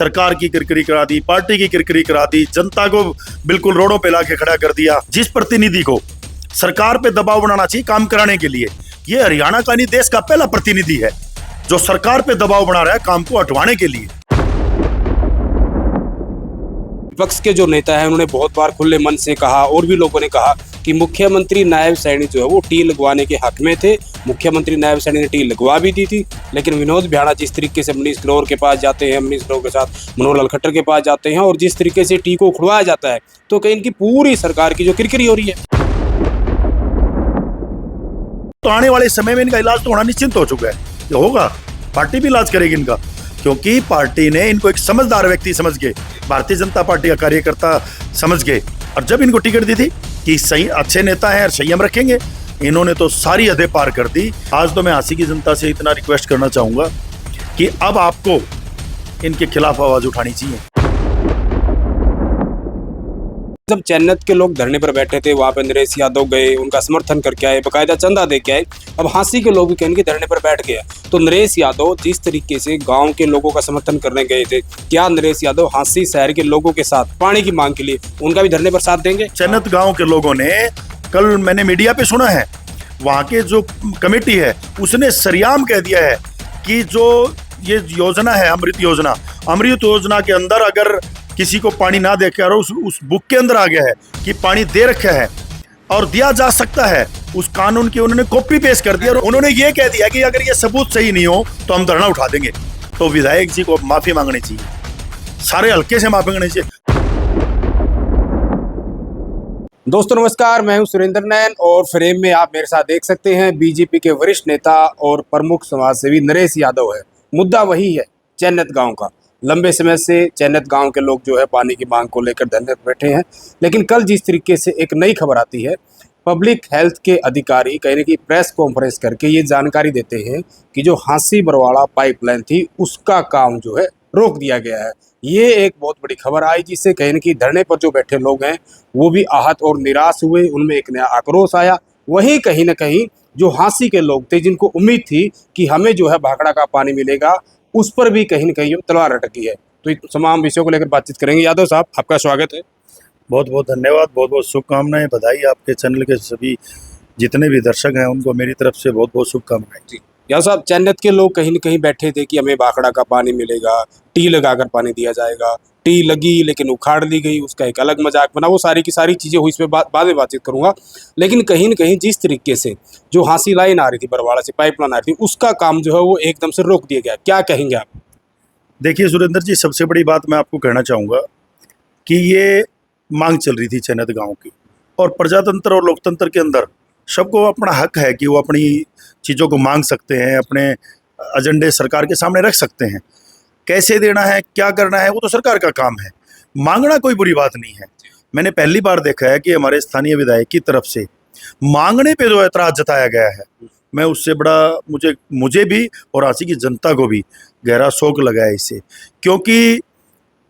सरकार की किरकिरी करा दी, पार्टी की किरकिरी करा दी, जनता को बिल्कुल रोडों पे लाके खड़ा कर दिया। जिस प्रतिनिधि को सरकार पे दबाव बनाना चाहिए काम कराने के लिए, ये हरियाणा का नहीं देश का पहला प्रतिनिधि है जो सरकार पे दबाव बना रहा है काम को हटवाने के लिए। विपक्ष के जो नेता हैं उन्होंने बहुत बार खुले मन से कहा और भी लोगों ने कहा कि मुख्यमंत्री नायब सैनी जो है वो टी लगवाने के हक में थे। मुख्यमंत्री नायब सैनी ने टी लगवा भी दी थी, लेकिन विनोद बिहाड़ा जिस तरीके से मनीष ग्रोवर के पास जाते हैं, मनीष ग्रोवर के साथ मनोहर लाल खट्टर के पास जाते हैं और जिस तरीके से टी को उखड़वाया जाता है, तो कहीं इनकी पूरी सरकार की जो किरकिरी हो रही है। तो आने वाले समय में इनका इलाज तो होना निश्चिंत हो चुका है, ये होगा, पार्टी भी इलाज करेगी इनका, क्योंकि पार्टी ने इनको एक समझदार व्यक्ति समझ के, भारतीय जनता पार्टी का कार्यकर्ता समझ के, और जब इनको टिकट दी थी कि सही अच्छे नेता हैं और संयम रखेंगे, इन्होंने तो सारी हदें पार कर दी। आज तो मैं हांसी की जनता से इतना रिक्वेस्ट करना चाहूंगा कि अब आपको इनके खिलाफ आवाज उठानी चाहिए। जब चैन्नत के लोग धरने पर बैठे थे, वहां पे नरेश यादव गए, उनका समर्थन करके आए, बकायदा चंदा दे के आए। अब हांसी के लोग भी कहेंगे धरने पर बैठ गए। तो नरेश यादव जिस तरीके से गांव के लोगों का समर्थन करने गए थे, क्या नरेश यादव हांसी शहर के लोगों के साथ पानी की मांग के लिए उनका भी धरने पर साथ देंगे? चैन्नत गांव के लोगों ने, कल मैंने मीडिया पे सुना है, वहां के जो कमेटी है उसने सरेआम कह दिया है कि जो ये योजना है अमृत योजना के अंदर अगर किसी को पानी ना देकर उस बुक के अंदर आ गया है कि पानी दे रखा है और दिया जा सकता है, उस कानून की उन्होंने कॉपी पेश कर दिया और उन्होंने ये कह दिया कि अगर ये सबूत सही नहीं हो तो हम धरना उठा देंगे। तो विधायक जी को माफी मांगनी चाहिए, सारे हल्के से माफी मांगनी चाहिए। दोस्तों नमस्कार, मैं हूं सुरेंद्र नैन और फ्रेम में आप मेरे साथ देख सकते हैं बीजेपी के वरिष्ठ नेता और प्रमुख समाजसेवी नरेश यादव है। मुद्दा वही है चैन्नत गांव का। लंबे समय से चैन्नत गांव के लोग जो है पानी की मांग को लेकर धरने पर बैठे हैं, लेकिन कल जिस तरीके से एक नई खबर आती है, पब्लिक हेल्थ के अधिकारी कहने की प्रेस कॉन्फ्रेंस करके ये जानकारी देते हैं कि जो हांसी बरवाड़ा पाइपलाइन थी उसका काम जो है रोक दिया गया है। ये एक बहुत बड़ी खबर आई जिससे कहीं न कहीं धरने पर जो बैठे लोग हैं वो भी आहत और निराश हुए, उनमें एक नया आक्रोश आया। वहीं कहीं ना कहीं जो हांसी के लोग थे जिनको उम्मीद थी कि हमें जो है भाखड़ा का पानी मिलेगा, उस पर भी कहीं ना कहीं तलवार अटकी है। तो इन तमाम विषयों को लेकर बातचीत करेंगे। यादव साहब, आपका स्वागत है। बहुत बहुत धन्यवाद, बहुत बहुत शुभकामनाएं, बधाई। आपके चैनल के सभी जितने भी दर्शक हैं उनको मेरी तरफ से बहुत बहुत शुभकामनाएं। जी यादव साहब, चैन्नत के लोग कहीं न कहीं बैठे थे कि हमें भाखड़ा का पानी मिलेगा, टी लगाकर पानी दिया जाएगा। टी लगी लेकिन उखाड़ ली गई, उसका एक अलग मजाक बना। वो सारी की सारी चीज़ें हुई, इस पर बाद में बातचीत करूंगा। लेकिन कहीं न कहीं जिस तरीके से जो हांसी लाइन आ रही थी, बरवाड़ा से पाइपलाइन आ रही थी, उसका काम जो है वो एकदम से रोक दिया गया। क्या कहेंगे आप? देखिए सुरेंद्र जी, सबसे बड़ी बात मैं आपको कहना चाहूँगा कि ये मांग चल रही थी चैन्नत गाँव की, और प्रजातंत्र और लोकतंत्र के अंदर सबको अपना हक है कि वो अपनी चीज़ों को मांग सकते हैं, अपने एजेंडे सरकार के सामने रख सकते हैं। कैसे देना है, क्या करना है, वो तो सरकार का काम है। मांगना कोई बुरी बात नहीं है। मैंने पहली बार देखा है कि हमारे स्थानीय विधायक की तरफ से मांगने पे जो ऐतराज जताया गया है, मैं उससे बड़ा मुझे भी और हांसी की जनता को भी गहरा शोक लगा है इससे, क्योंकि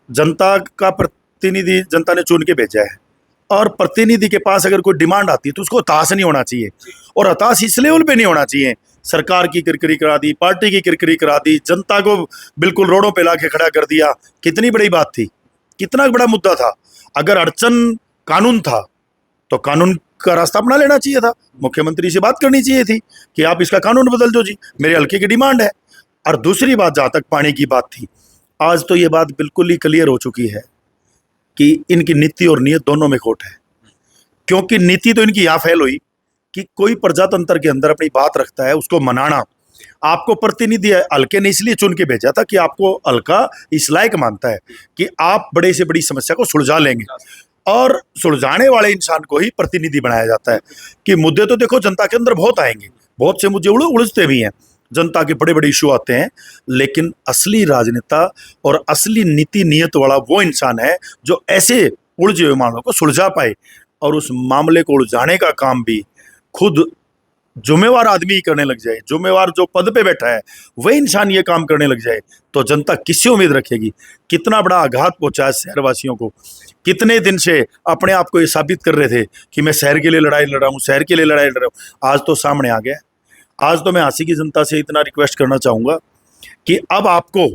जनता का प्रतिनिधि जनता ने चुन के भेजा है और प्रतिनिधि के पास अगर कोई डिमांड आती है तो उसको हताश नहीं होना चाहिए, और हताश इस लेवल पे नहीं होना चाहिए। सरकार की किरकिरी करा दी, पार्टी की किरकिरी करा दी, जनता को बिल्कुल रोडों पे लाके खड़ा कर दिया। कितनी बड़ी बात थी, कितना बड़ा मुद्दा था। अगर अड़चन कानून था तो कानून का रास्ता अपना लेना चाहिए था, मुख्यमंत्री से बात करनी चाहिए थी कि आप इसका कानून बदल दो जी, मेरे हल्के की डिमांड है। और दूसरी बात, जहाँ तक पानी की बात थी, आज तो ये बात बिल्कुल ही क्लियर हो चुकी है कि इनकी नीति और नीयत दोनों में खोट है। क्योंकि नीति तो इनकी यहाँ फेल हुई कि कोई प्रजातंत्र के अंदर अपनी बात रखता है उसको मनाना। आपको प्रतिनिधि हल्के ने इसलिए चुन के भेजा था कि आपको हल्का इस लायक मानता है कि आप बड़े से बड़ी समस्या को सुलझा लेंगे, और सुलझाने वाले इंसान को ही प्रतिनिधि बनाया जाता है। कि मुद्दे तो देखो जनता के अंदर बहुत आएंगे, बहुत से मुद्दे उलझते भी हैं, जनता के बड़े बड़े इशू आते हैं, लेकिन असली राजनेता और असली नीति नियत वाला वो इंसान है जो ऐसे उलझे हुए मामलों को सुलझा पाए, और उस मामले को उलझाने का काम भी खुद जुम्मेवार आदमी ही करने लग जाए। जुम्मेवार जो पद पे बैठा है वही इंसान ये काम करने लग जाए तो जनता किससे उम्मीद रखेगी। कितना बड़ा आघात पहुंचा है शहरवासियों को। कितने दिन से अपने आप को ये साबित कर रहे थे कि मैं शहर के लिए लड़ाई लड़ रहा हूँ, शहर के लिए लड़ाई लड़ रहा हूँ, आज तो सामने आ गया। आज तो मैं हांसी की जनता से इतना रिक्वेस्ट करना चाहूँगा कि अब आपको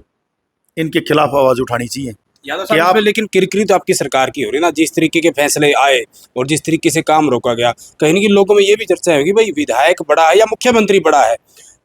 इनके खिलाफ आवाज उठानी चाहिए। यादव कि साहब आप इसमें लेकिन किरकिरी तो आपकी सरकार की हो रही है ना, जिस तरीके के फैसले आए और जिस तरीके से काम रोका गया, कहीं ना कहीं लोगों में ये भी चर्चा है कि भाई विधायक बड़ा है या मुख्यमंत्री बड़ा है।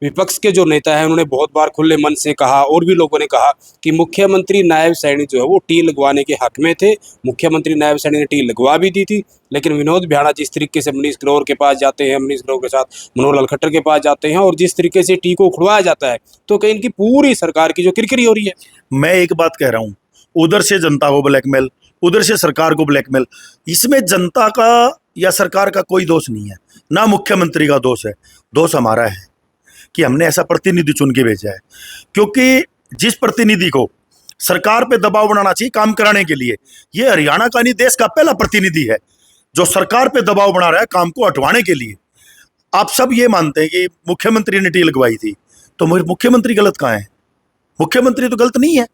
विपक्ष के जो नेता है उन्होंने बहुत बार खुले मन से कहा और भी लोगों ने कहा कि मुख्यमंत्री नायब सैनी जो है वो टी लगवाने के हक में थे। मुख्यमंत्री नायब सैनी ने टी लगवा भी दी थी, लेकिन विनोद बिहाड़ा जिस तरीके से मनीष ग्रोवर के पास जाते हैं, मनीष ग्रोवर के साथ मनोहर लाल खट्टर के पास जाते हैं और जिस तरीके से टी को उखड़वाया जाता है, तो कहीं इनकी पूरी सरकार की जो किरकिरी हो रही है। मैं एक बात कह रहा हूं, उधर से जनता को ब्लैकमेल, उधर से सरकार को ब्लैकमेल, इसमें जनता का या सरकार का कोई दोष नहीं है, ना मुख्यमंत्री का दोष है। दोष हमारा है कि हमने ऐसा प्रतिनिधि चुन के भेजा है। क्योंकि जिस प्रतिनिधि को सरकार पे दबाव बनाना चाहिए काम कराने के लिए, ये हरियाणा का नहीं देश का पहला प्रतिनिधि है जो सरकार पे दबाव बना रहा है काम को हटवाने के लिए। आप सब ये मानते हैं कि मुख्यमंत्री ने टी लगवाई थी, तो मुख्यमंत्री गलत कहाँ है? मुख्यमंत्री तो गलत नहीं है।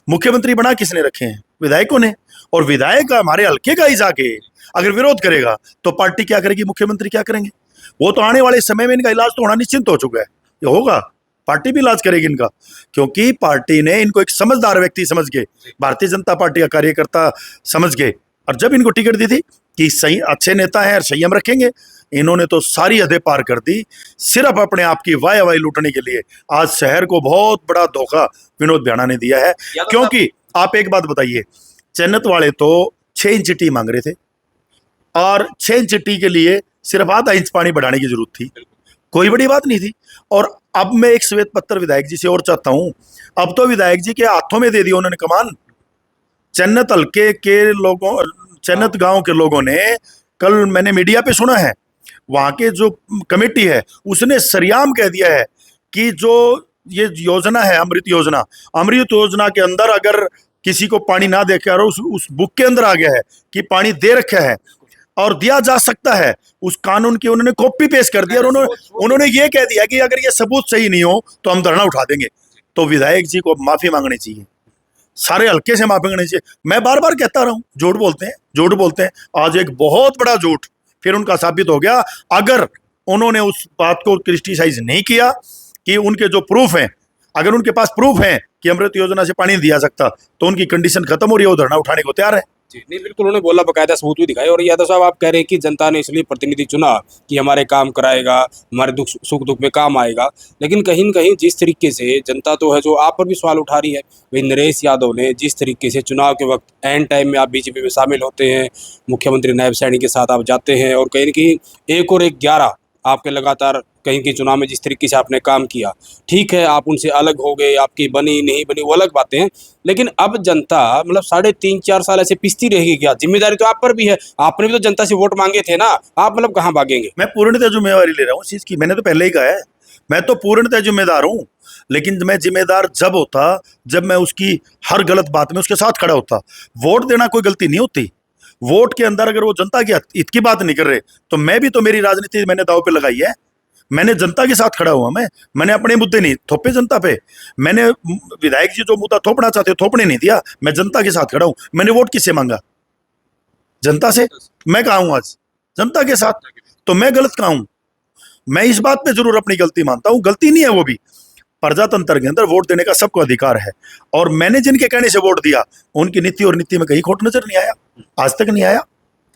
मुख्यमंत्री बना किसने रखे हैं? विधायकों ने। और विधायक हमारे हल्के का ही जाके अगर विरोध करेगा तो पार्टी क्या करेगी, मुख्यमंत्री क्या करेंगे? वो तो आने वाले समय में इनका इलाज तो होना निश्चिंत हो चुका है, ये होगा, पार्टी भी इलाज करेगी इनका। क्योंकि पार्टी ने इनको एक समझदार व्यक्ति समझ के, भारतीय जनता पार्टी का कार्यकर्ता समझ के, और जब इनको टिकट दी थी कि सही अच्छे नेता हैं और संयम रखेंगे, इन्होंने तो सारी हदें पार कर दी सिर्फ अपने आप की वाह लूटने के लिए। आज शहर को बहुत बड़ा धोखा विनोद बिहाड़ा ने दिया है। क्योंकि आप एक बात बताइए, चैनत वाले तो 6 इंच टी मांग रहे थे और 6 इंच टी के लिए सिर्फ आधा इंच पानी बढ़ाने की जरूरत थी, कोई बड़ी बात नहीं थी। और अब मैं एक श्वेत पत्र विधायक जी से और चाहता हूं, अब तो विधायक जी के हाथों में दे दी उन्होंने कमान। चन्नत हल्के के लोगों, चन्नत गांव के लोगों ने, कल मैंने मीडिया पे सुना है, वहां के जो कमेटी है उसने सरेआम कह दिया है कि जो ये योजना है अमृत योजना, अमृत योजना के अंदर अगर किसी को पानी ना दे के, और उस बुक के अंदर आ गया है कि पानी दे रखा है और दिया जा सकता है, उस कानून की उन्होंने कॉपी पेश कर दिया। और उन्होंने ये कह दिया कि अगर ये सबूत सही नहीं हो तो हम धरना उठा देंगे। तो विधायक जी को माफी मांगनी चाहिए, सारे हल्के से माफी मांगनी चाहिए। मैं बार बार कहता रहा हूं, झूठ बोलते हैं, झूठ बोलते हैं। आज एक बहुत बड़ा झूठ फिर उनका साबित हो गया। अगर उन्होंने उस बात को क्रिटिसाइज नहीं किया कि उनके जो प्रूफ हैं, अगर उनके पास प्रूफ हैं कि अमृत योजना से पानी नहीं दिया सकता, तो उनकी कंडीशन खत्म हो रही है, वो धरना उठाने को तैयार है। जी नहीं, बिल्कुल उन्होंने बोला, बकायदा सबूत भी दिखाए। और यादव साहब आप कह रहे हैं कि जनता ने इसलिए प्रतिनिधि चुना कि हमारे काम कराएगा, हमारे दुख सुख दुख में काम आएगा, लेकिन कहीं न कहीं जिस तरीके से जनता तो है जो आप पर भी सवाल उठा रही है, भाई नरेश यादव ने जिस तरीके से चुनाव के वक्त एंड टाइम में आप बीजेपी में शामिल होते हैं, मुख्यमंत्री नायब सैनी के साथ आप जाते हैं और कहीं न कहीं 1 और 1 11 आपके लगातार कहीं के चुनाव में जिस तरीके से आपने काम किया, ठीक है आप उनसे अलग हो गए, आपकी बनी नहीं बनी वो अलग बातें हैं, लेकिन अब जनता मतलब 3.5-4 साल ऐसे पिसती रहेगी क्या? जिम्मेदारी तो आप पर भी है, आपने भी तो जनता से वोट मांगे थे ना, आप मतलब कहाँ भागेंगे? मैं पूर्णतः जिम्मेवारी ले रहा हूँ इस चीज की, मैंने तो पहले ही कहा है, मैं तो पूर्णतः जिम्मेदार हूँ। लेकिन मैं जिम्मेदार जब होता जब मैं उसकी हर गलत बात में उसके साथ खड़ा होता। वोट देना कोई गलती नहीं होती। वोट के अंदर अगर वो जनता की हित की बात नहीं कर रहे, तो मैं भी तो, मेरी राजनीति मैंने दांव पे लगाई है। मैंने जनता के साथ खड़ा हुआ, मैंने अपने मुद्दे नहीं थोपे जनता पे। मैंने विधायक जी जो मुद्दा थोपना चाहते थोपने नहीं दिया। मैं जनता के साथ खड़ा हूं। मैंने वोट किससे मांगा? जनता से। मैं कहा हूं आज जनता के साथ, तो मैं गलत कहा हूं? मैं इस बात पे जरूर अपनी गलती मानता हूं, गलती नहीं है वो भी। प्रजातंत्र के अंदर वोट देने का सबको अधिकार है, और मैंने जिनके कहने से वोट दिया उनकी नीति और नीति में कहीं खोट नजर नहीं आया, आज तक नहीं आया।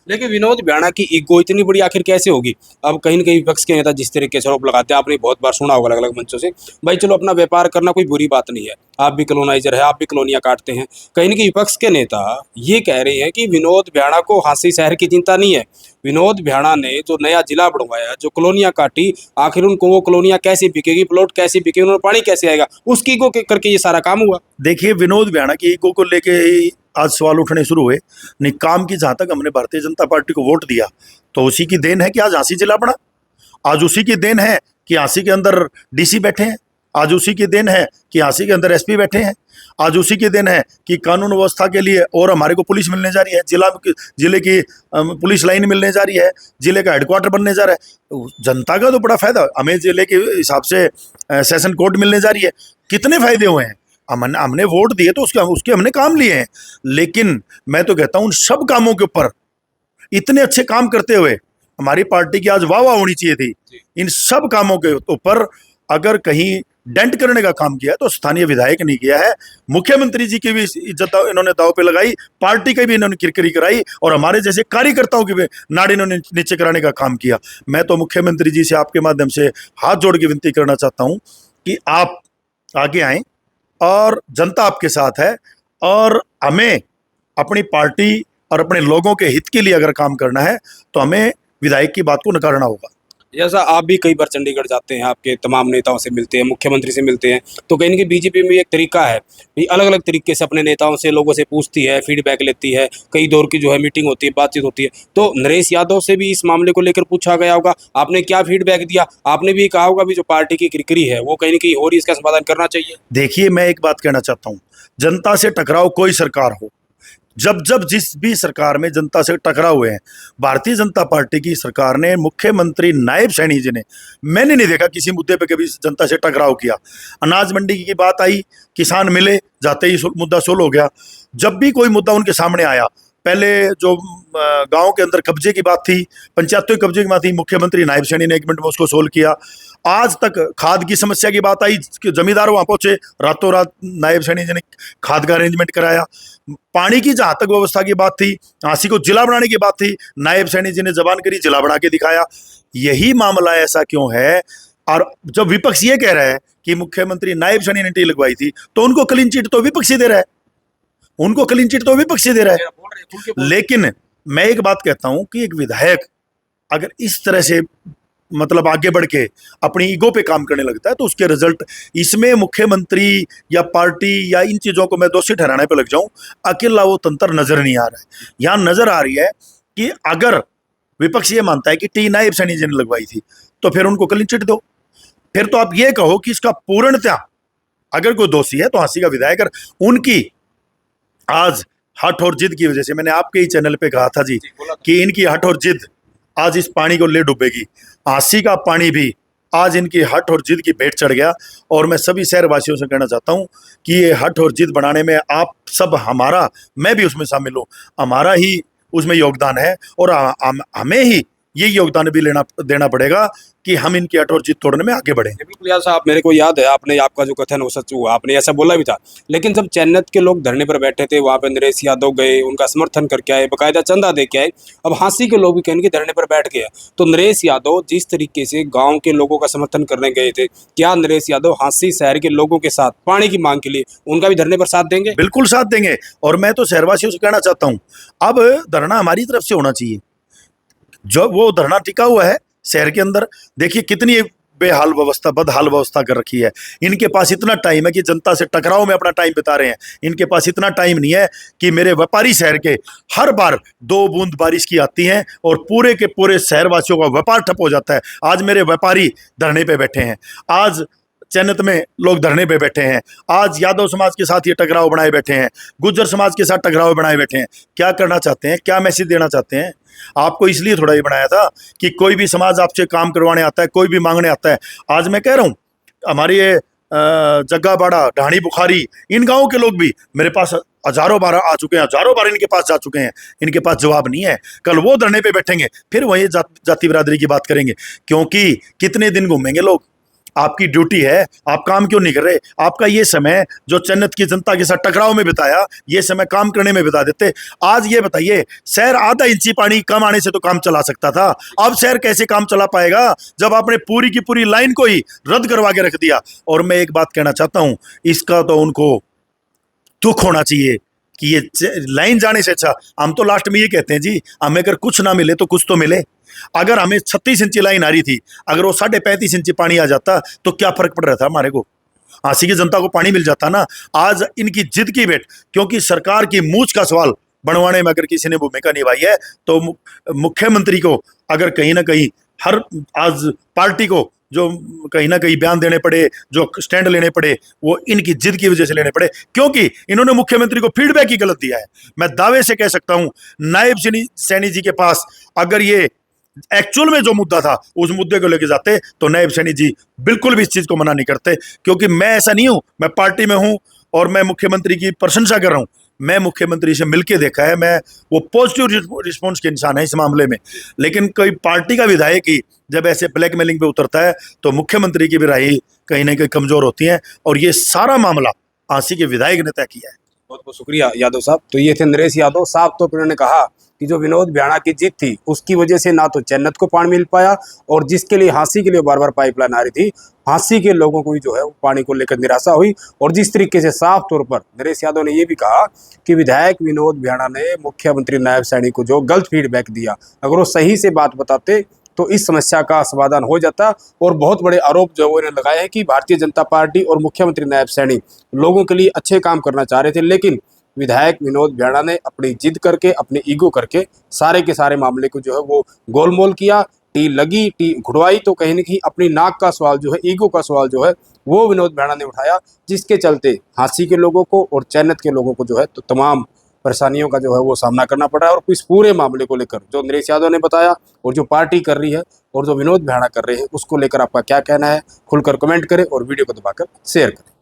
लेकिन विनोद बिहाड़ा की ईगो इतनी बड़ी आखिर कैसे होगी? अब कहीं न कहीं विपक्ष के नेता जिस तरीके से आरोप लगाते हैं, आपने बहुत बार सुना होगा अलग अलग मंचों से, भाई चलो अपना व्यापार करना कोई बुरी बात नहीं है, आप भी कॉलोनाइजर है, आप भी कॉलोनियां काटते हैं। कहीं न कहीं विपक्ष के नेता ये कह रहे हैं कि विनोद बिहाड़ा को हांसी शहर की चिंता नहीं है। विनोद बिहाड़ा ने जो नया जिला बढ़वाया, जो कॉलोनियां काटी, आखिर उनको वो कॉलोनियां कैसे बिकेगी, प्लॉट कैसे बिकेगी, उन्होंने पानी कैसे आएगा, उसकी ईगो करके ये सारा काम हुआ। देखिए, विनोद बिहाड़ा की ईगो को लेके ही आज सवाल उठने शुरू हुए। नहीं, काम की जहां तक हमने भारतीय जनता पार्टी को वोट दिया तो उसी की देन है कि आज झांसी जिला बना। आज उसी की देन है कि झांसी के अंदर डीसी बैठे हैं। आज उसी की देन है कि झांसी के अंदर एसपी बैठे हैं। आज उसी की देन है कि कानून व्यवस्था के लिए और हमारे को पुलिस मिलने जा रही है, जिले की पुलिस लाइन मिलने जा रही है, जिले का हेडक्वार्टर बनने जा रहा है। जनता का तो बड़ा फायदा, हमें जिले के हिसाब से सेशन कोर्ट मिलने जा रही है। कितने फायदे हुए हैं। हमने वोट दिए तो उसके हमने काम लिए हैं। लेकिन मैं तो कहता हूं उन सब कामों के ऊपर, इतने अच्छे काम करते हुए हमारी पार्टी की आज वाह वाह होनी चाहिए थी। इन सब कामों के ऊपर अगर कहीं डेंट करने का काम किया है तो स्थानीय विधायक नहीं किया है। मुख्यमंत्री जी की भी इज्जत इन्होंने दांव पे लगाई, पार्टी की भी इन्होंने किरकिरी कराई और हमारे जैसे कार्यकर्ताओं की भी नाड़ी इन्होंने नीचे कराने का काम किया। मैं तो मुख्यमंत्री जी से आपके माध्यम से हाथ जोड़ के विनती करना चाहता हूं कि आप आगे आएं और जनता आपके साथ है और हमें अपनी पार्टी और अपने लोगों के हित के लिए अगर काम करना है तो हमें विधायक की बात को नकारना होगा। जैसा आप भी कई बार चंडीगढ़ जाते हैं, आपके तमाम नेताओं से मिलते हैं, मुख्यमंत्री से मिलते हैं, तो कहीं ना कहीं बीजेपी में एक तरीका है कि अलग अलग तरीके से अपने नेताओं से, लोगों से पूछती है, फीडबैक लेती है, कई दौर की जो है मीटिंग होती है, बातचीत होती है। तो नरेश यादव से भी इस मामले को लेकर पूछा गया होगा, आपने क्या फीडबैक दिया? आपने भी कहा होगा भी जो पार्टी की किरकिरी है वो कहीं ना कहीं और इसका समाधान करना चाहिए। देखिए, मैं एक बात कहना चाहता हूं, जनता से टकराव कोई सरकार हो, जब जब जिस भी सरकार में जनता से टकराव हुए हैं, भारतीय जनता पार्टी की सरकार ने, मुख्यमंत्री नायब सैनी जी ने, मैंने नहीं देखा किसी मुद्दे पे कभी जनता से टकराव किया। अनाज मंडी की बात आई, किसान मिले, जाते ही मुद्दा सोल्व हो गया। जब भी कोई मुद्दा उनके सामने आया, पहले जो गांव के अंदर कब्जे की बात थी, पंचायतों के कब्जे की बात थी, मुख्यमंत्री नायब सैनी ने 1 मिनट में उसको सोल्व किया। आज तक खाद की समस्या की बात आई, जमींदार वहां पहुंचे, रातों रात नायब सैनी जी ने खाद का अरेंजमेंट कराया। पानी की जहां तक व्यवस्था की बात थी, झांसी को जिला बनाने की बात थी, नायब सैनी जी ने जबान करी, जिला बना के दिखाया। यही मामला ऐसा क्यों है? और जब विपक्ष ये कह रहा है कि मुख्यमंत्री नायब सैनी ने टी लगवाई थी, तो उनको क्लीन चिट तो विपक्षी दे रहा है, उनको क्लीन चिट तो विपक्षी दे रहा है। लेकिन मैं एक बात कहता हूं कि एक विधायक अगर इस तरह से मतलब आगे बढ़ के अपनी ईगो पे काम करने लगता है तो उसके रिजल्ट, इसमें मुख्यमंत्री या पार्टी या इन चीजों को मैं दोषी ठहराने पे लग जाऊं, अकेला वो तंत्र नजर नहीं आ रहा है। यहां नजर आ रही है कि अगर विपक्ष ये मानता है कि टी नायब सैनी जी ने लगवाई थी तो फिर उनको क्लीन चिट दो। फिर तो आप ये कहो कि इसका पूर्णतः अगर कोई दोषी है तो हाँसी का विधायक, उनकी आज हठ और जिद की वजह से, मैंने आपके ही चैनल पे कहा था जी कि इनकी हठ और जिद आज इस पानी को ले डूबेगी। हाँसी का पानी भी आज इनकी हठ और जिद की भेंट चढ़ गया। और मैं सभी शहरवासियों से कहना चाहता हूं कि ये हठ और जिद बनाने में आप सब, हमारा, मैं भी उसमें शामिल हूं, हमारा ही उसमें योगदान है और हमें ही ये योगदान भी देना पड़ेगा कि हम इनकी हठ और जिद तोड़ने में आगे बढ़े। बिल्कुल यार साहब, मेरे को याद है आपने, आपका जो कथन वो सच हुआ, आपने ऐसा बोला भी था। लेकिन जब चैन्नत के लोग धरने पर बैठे थे, वहाँ पे नरेश यादव गए, उनका समर्थन करके आए, बाकायदा चंदा दे के आए। अब हाँसी के लोग भी कहेंगे धरने पर बैठ गए। तो नरेश यादव जिस तरीके से गाँव के लोगों का समर्थन करने गए थे, क्या नरेश यादव हाँसी शहर के लोगों के साथ पानी की मांग के लिए उनका भी धरने पर साथ देंगे? बिल्कुल साथ देंगे। और मैं तो शहरवासियों से कहना चाहता हूँ, अब धरना हमारी तरफ से होना चाहिए। जो वो धरना टिका हुआ है शहर के अंदर, देखिए कितनी बेहाल व्यवस्था, बदहाल व्यवस्था कर रखी है। इनके पास इतना टाइम है कि जनता से टकराव में अपना टाइम बिता रहे हैं। इनके पास इतना टाइम नहीं है कि मेरे व्यापारी शहर के हर बार 2 बूंद बारिश की आती हैं और पूरे के पूरे शहरवासियों का व्यापार ठप हो जाता है। आज मेरे व्यापारी धरने पे बैठे हैं, आज चैन्नत में लोग धरने पे बैठे हैं, आज यादव समाज के साथ ये टकराव बनाए बैठे हैं, गुज्जर समाज के साथ टकराव बनाए बैठे हैं। क्या करना चाहते हैं, क्या मैसेज देना चाहते हैं? आपको इसलिए थोड़ा ये बनाया था कि कोई भी समाज आपसे काम करवाने आता है, कोई भी मांगने आता है। आज मैं कह रहा हूँ, हमारे ये जग्गाबाड़ा, ढाणी बुखारी, इन गाँव के लोग भी मेरे पास हजारों बार आ चुके हैं, हजारों बार इनके पास जा चुके हैं, इनके पास जवाब नहीं है। कल वो धरने पे बैठेंगे, फिर वही जाति बिरादरी की बात करेंगे। क्योंकि कितने दिन घूमेंगे लोग? आपकी ड्यूटी है, आप काम क्यों नहीं कर रहे? आपका ये समय जो चन्नत की जनता के साथ टकराव में बिताया, ये समय काम करने में बिता देते। आज ये बताइए, शहर आधा इंची पानी कम आने से तो काम चला सकता था, अब शहर कैसे काम चला पाएगा जब आपने पूरी की पूरी लाइन को ही रद्द करवा के रख दिया? और मैं एक बात कहना चाहता हूं, इसका तो उनको दुख होना चाहिए कि ये लाइन जाने से अच्छा, हम तो लास्ट में ये कहते हैं जी, हमें अगर कुछ ना मिले तो कुछ तो मिले। अगर हमें 36 इंची लाइन आ रही थी, अगर वो 35.5 इंची पानी आ जाता तो क्या फर्क पड़ रहा था हमारे को? हाँसी की जनता को पानी मिल जाता ना। आज इनकी जिद की भेंट, क्योंकि सरकार की मूंछ का सवाल बनवाने में अगर किसी ने भूमिका निभाई है तो मुख्यमंत्री को अगर कहीं ना कहीं हर आज पार्टी को जो कहीं ना कहीं बयान देने पड़े, जो स्टैंड लेने पड़े, वो इनकी जिद की वजह से लेने पड़े, क्योंकि इन्होंने मुख्यमंत्री को फीडबैक ही गलत दिया है। मैं दावे से कह सकता हूं, नायब सैनी जी के पास अगर ये एक्चुअल में जो मुद्दा था उस मुद्दे को लेके जाते तो नायब सैनी जी बिल्कुल भी इस चीज को मना नहीं करते। क्योंकि मैं ऐसा नहीं हूं, मैं पार्टी में हूं और मैं मुख्यमंत्री की प्रशंसा कर रहा हूं, मैं मुख्यमंत्री से मिलके देखा है, मैं वो पॉजिटिव रिस्पॉन्स के इंसान है इस मामले में। लेकिन कोई पार्टी का विधायक ही जब ऐसे ब्लैकमेलिंग पे उतरता है तो मुख्यमंत्री की भी राय कहीं ना कहीं कमजोर होती है, और ये सारा मामला आंसी के विधायक ने तय किया है। बहुत बहुत शुक्रिया यादव साहब। तो ये थे नरेश यादव साहब। तो उन्होंने कहा कि जो विनोद भ्याणा की जीत थी उसकी वजह से ना तो चन्नत को पानी मिल पाया, और जिसके लिए हांसी के लिए बार बार पाइपलाइन आ रही थी, हांसी के लोगों को भी जो है वो पानी को लेकर निराशा हुई। और जिस तरीके से साफ तौर पर नरेश यादव ने ये भी कहा कि विधायक विनोद भ्याणा ने मुख्यमंत्री नायब सैनी को जो गलत फीडबैक दिया, अगर वो सही से बात बताते तो इस समस्या का समाधान हो जाता। और बहुत बड़े आरोप जो वो इन्होंने लगाए हैं कि भारतीय जनता पार्टी और मुख्यमंत्री नायब सैनी लोगों के लिए अच्छे काम करना चाह रहे थे, लेकिन विधायक विनोद भ्याणा ने अपनी जिद करके, अपने ईगो करके सारे के सारे मामले को जो है वो गोलमोल किया। टी लगी, टी घुड़वाई, तो कहीं ना कहीं अपनी नाक का सवाल जो है, ईगो का सवाल जो है वो विनोद भ्याणा ने उठाया, जिसके चलते हांसी के लोगों को और चैनत के लोगों को जो है तो तमाम परेशानियों का जो है वो सामना करना पड़ा है। और इस पूरे मामले को लेकर जो नरेश यादव ने बताया और जो पार्टी कर रही है और जो विनोद भ्याणा कर रहे हैं, उसको लेकर आपका क्या कहना है, खुलकर कमेंट करें और वीडियो को दबाकर शेयर करें।